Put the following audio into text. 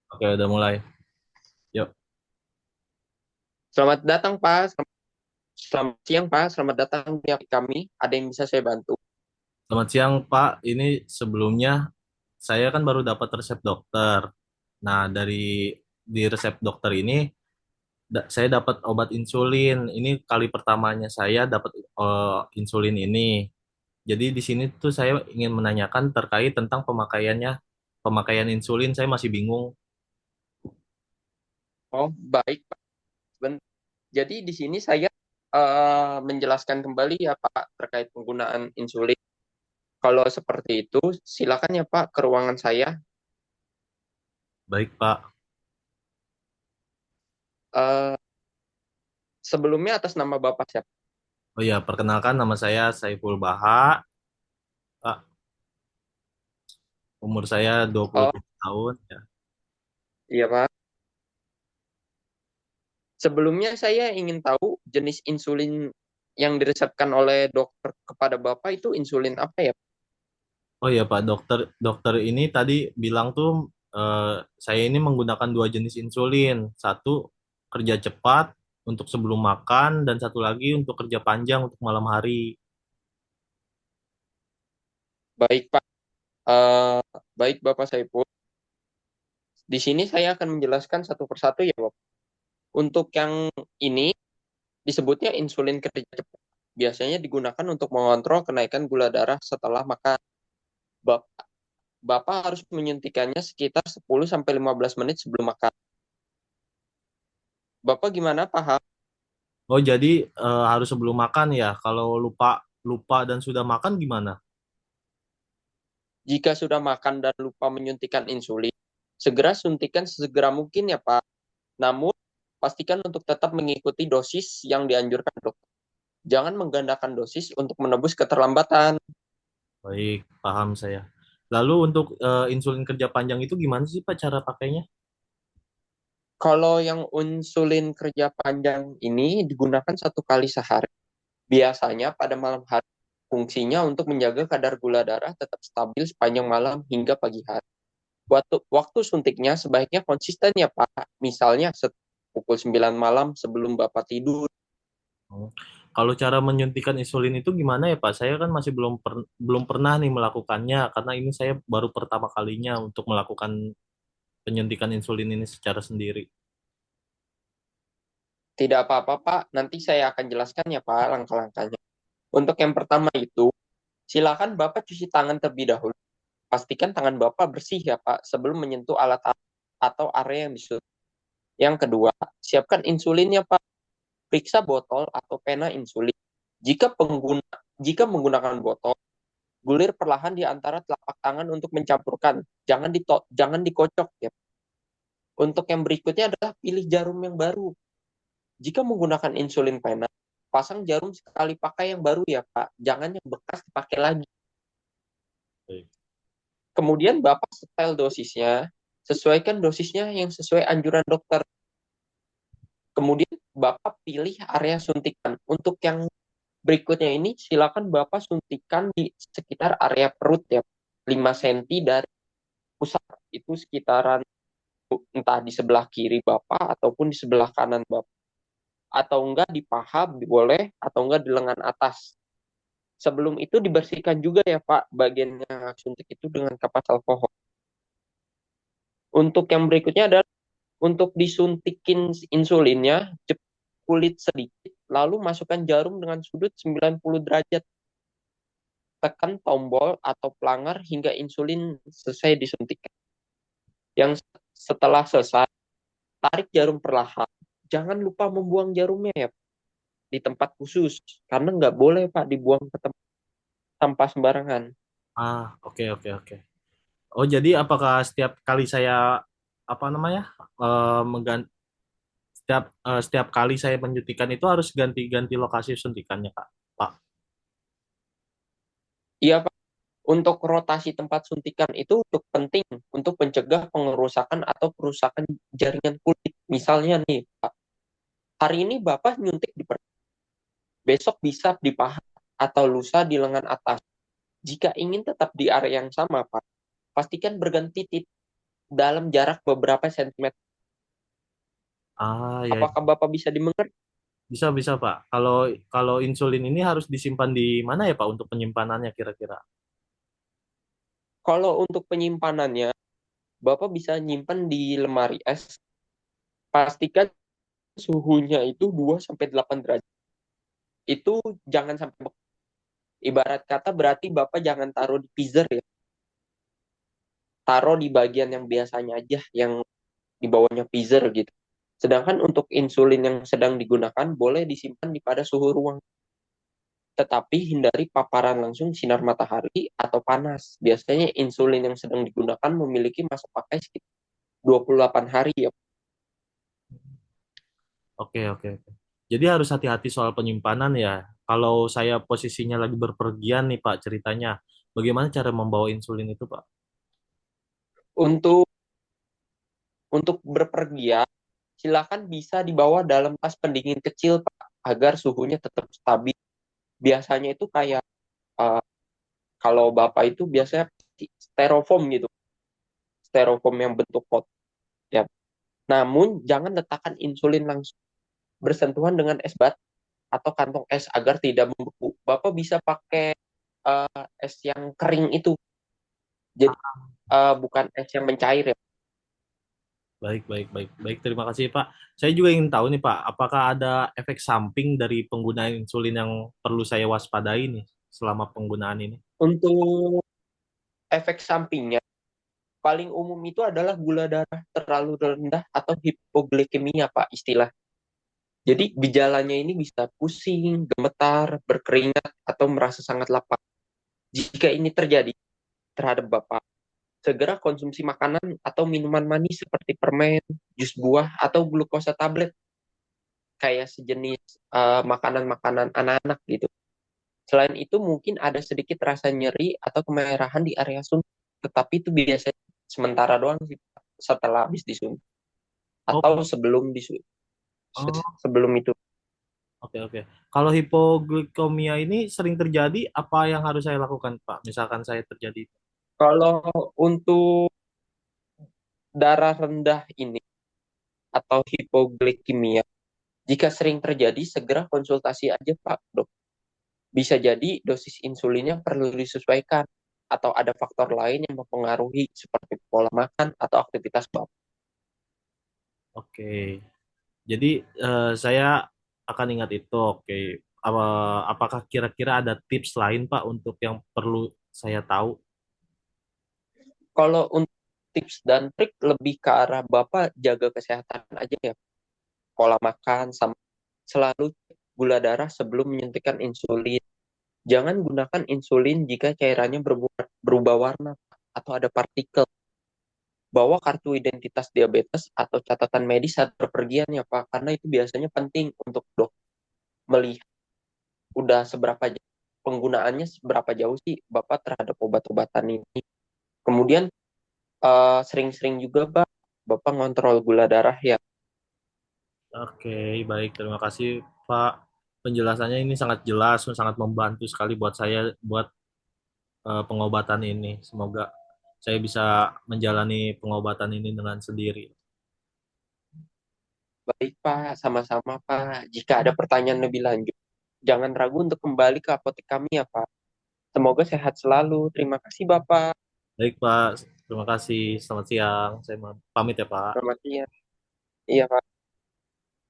Oke, udah mulai. Yuk. Selamat datang, Pak. Selamat siang, Pak. Selamat datang di kami. Ada yang bisa saya bantu? Selamat siang, Pak. Ini sebelumnya saya kan baru dapat resep dokter. Nah, di resep dokter ini saya dapat obat insulin. Ini kali pertamanya saya dapat insulin ini. Jadi di sini tuh saya ingin menanyakan terkait tentang pemakaian insulin. Saya masih bingung. Oh, baik, Pak. Jadi di sini saya menjelaskan kembali ya, Pak, terkait penggunaan insulin. Kalau seperti itu, silakan ya, Pak, ke ruangan saya. Baik, Pak. Eh, Sebelumnya atas nama Bapak siapa? Oh ya, perkenalkan nama saya Saiful Baha. Pak, umur saya dua puluh Oh, tujuh tahun. Ya. iya, Pak. Sebelumnya saya ingin tahu jenis insulin yang diresepkan oleh dokter kepada Bapak itu insulin apa ya? Oh ya Pak, dokter dokter ini tadi bilang tuh eh, saya ini menggunakan dua jenis insulin. Satu kerja cepat untuk sebelum makan dan satu lagi untuk kerja panjang untuk malam hari. Baik, Pak. Eh, Baik, Bapak Saiful. Di sini saya akan menjelaskan satu persatu ya, Bapak. Untuk yang ini disebutnya insulin kerja cepat. Biasanya digunakan untuk mengontrol kenaikan gula darah setelah makan. Bapak, Bapak harus menyuntikannya sekitar 10 sampai 15 menit sebelum makan. Bapak gimana paham? Oh jadi harus sebelum makan ya. Kalau lupa lupa dan sudah makan gimana? Jika sudah makan dan lupa menyuntikan insulin, segera suntikan sesegera mungkin ya, Pak. Namun, pastikan untuk tetap mengikuti dosis yang dianjurkan dokter. Jangan menggandakan dosis untuk menebus keterlambatan. Baik, paham saya. Lalu untuk insulin kerja panjang itu gimana sih Pak cara pakainya? Kalau yang insulin kerja panjang ini digunakan satu kali sehari. Biasanya pada malam hari. Fungsinya untuk menjaga kadar gula darah tetap stabil sepanjang malam hingga pagi hari. Waktu suntiknya sebaiknya konsisten ya, Pak. Misalnya pukul 9 malam sebelum Bapak tidur. Oh. Kalau cara menyuntikan insulin itu gimana ya Pak? Saya kan masih belum pernah nih melakukannya karena ini saya baru pertama kalinya untuk melakukan penyuntikan insulin ini secara sendiri. Tidak apa-apa, Pak. Nanti saya akan jelaskan ya, Pak, langkah-langkahnya. Untuk yang pertama itu, silakan Bapak cuci tangan terlebih dahulu. Pastikan tangan Bapak bersih ya, Pak, sebelum menyentuh alat atau area yang disuntik. Yang kedua, siapkan insulinnya, Pak. Periksa botol atau pena insulin. Jika pengguna jika menggunakan botol, gulir perlahan di antara telapak tangan untuk mencampurkan. Jangan dikocok ya. Untuk yang berikutnya adalah pilih jarum yang baru. Jika menggunakan insulin pena, pasang jarum sekali pakai yang baru ya, Pak. Jangan yang bekas dipakai lagi. Baik. Kemudian Bapak setel dosisnya, sesuaikan dosisnya yang sesuai anjuran dokter. Kemudian Bapak pilih area suntikan. Untuk yang berikutnya ini silakan Bapak suntikan di sekitar area perut ya. 5 cm dari pusat itu sekitaran entah di sebelah kiri Bapak ataupun di sebelah kanan Bapak. Atau enggak di paha boleh atau enggak di lengan atas. Sebelum itu dibersihkan juga ya Pak bagian yang suntik itu dengan kapas alkohol. Untuk yang berikutnya adalah untuk disuntikin insulinnya, jepit kulit sedikit, lalu masukkan jarum dengan sudut 90 derajat. Tekan tombol atau pelangar hingga insulin selesai disuntikan. Yang setelah selesai, tarik jarum perlahan. Jangan lupa membuang jarumnya ya di tempat khusus. Karena nggak boleh Pak dibuang ke tempat sampah sembarangan. Ah, oke oke oke. Oh, jadi apakah setiap kali saya apa namanya? Mengganti setiap kali saya menyuntikan itu harus ganti-ganti lokasi suntikannya, Kak? Pak. Iya Pak, untuk rotasi tempat suntikan itu untuk penting untuk mencegah pengerusakan atau kerusakan jaringan kulit. Misalnya nih, Pak, hari ini Bapak nyuntik di perut, besok bisa di paha atau lusa di lengan atas. Jika ingin tetap di area yang sama, Pak, pastikan berganti titik. dalam jarak beberapa sentimeter. Ah, ya, Apakah Bapak bisa dimengerti? bisa bisa Pak. Kalau kalau insulin ini harus disimpan di mana ya Pak untuk penyimpanannya kira-kira? Kalau untuk penyimpanannya, Bapak bisa nyimpan di lemari es. Pastikan suhunya itu 2 sampai 8 derajat. Itu jangan sampai ibarat kata berarti Bapak jangan taruh di freezer ya. Taruh di bagian yang biasanya aja, yang di bawahnya freezer gitu. Sedangkan untuk insulin yang sedang digunakan boleh disimpan di pada suhu ruang. Tetapi hindari paparan langsung sinar matahari atau panas. Biasanya insulin yang sedang digunakan memiliki masa pakai sekitar 28 hari ya. Oke, oke, oke. Jadi harus hati-hati soal penyimpanan ya. Kalau saya posisinya lagi berpergian nih Pak ceritanya, bagaimana cara membawa insulin itu Pak? Untuk berpergian, silakan bisa dibawa dalam tas pendingin kecil Pak, agar suhunya tetap stabil. Biasanya itu kayak uh, kalau Bapak itu biasanya styrofoam gitu, styrofoam yang bentuk pot ya. Namun jangan letakkan insulin langsung bersentuhan dengan es batu atau kantong es agar tidak membeku. Bapak bisa pakai es yang kering itu. Jadi bukan es yang mencair ya. Baik, baik, baik, baik. Terima kasih Pak. Saya juga ingin tahu nih Pak, apakah ada efek samping dari penggunaan insulin yang perlu saya waspadai nih selama penggunaan ini? Untuk efek sampingnya paling umum itu adalah gula darah terlalu rendah atau hipoglikemia Pak istilah. Jadi gejalanya ini bisa pusing, gemetar, berkeringat, atau merasa sangat lapar. Jika ini terjadi terhadap Bapak, segera konsumsi makanan atau minuman manis seperti permen, jus buah, atau glukosa tablet, kayak sejenis makanan-makanan anak-anak gitu. Selain itu mungkin ada sedikit rasa nyeri atau kemerahan di area suntik, tetapi itu biasanya sementara doang sih setelah habis disuntik Oh, atau sebelum disuntik. oh, Sebelum itu. oke, oke. Kalau hipoglikemia ini sering terjadi, apa yang harus saya lakukan Pak? Misalkan saya terjadi. Kalau untuk darah rendah ini atau hipoglikemia, jika sering terjadi segera konsultasi aja Pak Dok. Bisa jadi dosis insulinnya perlu disesuaikan atau ada faktor lain yang mempengaruhi seperti pola makan atau aktivitas Bapak. Oke. Jadi saya akan ingat itu. Oke. Apakah kira-kira ada tips lain Pak untuk yang perlu saya tahu? Kalau untuk tips dan trik lebih ke arah Bapak jaga kesehatan aja ya. Pola makan sama selalu cek gula darah sebelum menyuntikkan insulin. Jangan gunakan insulin jika cairannya berubah warna atau ada partikel. Bawa kartu identitas diabetes atau catatan medis saat berpergian ya Pak, karena itu biasanya penting untuk dok melihat udah seberapa penggunaannya, seberapa jauh sih Bapak terhadap obat-obatan ini. Kemudian sering-sering juga Bapak ngontrol gula darah ya. Oke, baik. Terima kasih Pak. Penjelasannya ini sangat jelas, sangat membantu sekali buat saya buat pengobatan ini. Semoga saya bisa menjalani pengobatan ini dengan sendiri. Baik Pak, sama-sama Pak. Jika ada pertanyaan lebih lanjut, jangan ragu untuk kembali ke apotek kami ya Pak. Semoga sehat selalu. Terima kasih Bapak. Baik Pak, terima kasih. Selamat siang. Saya pamit ya Pak. Selamat siang. Iya Pak.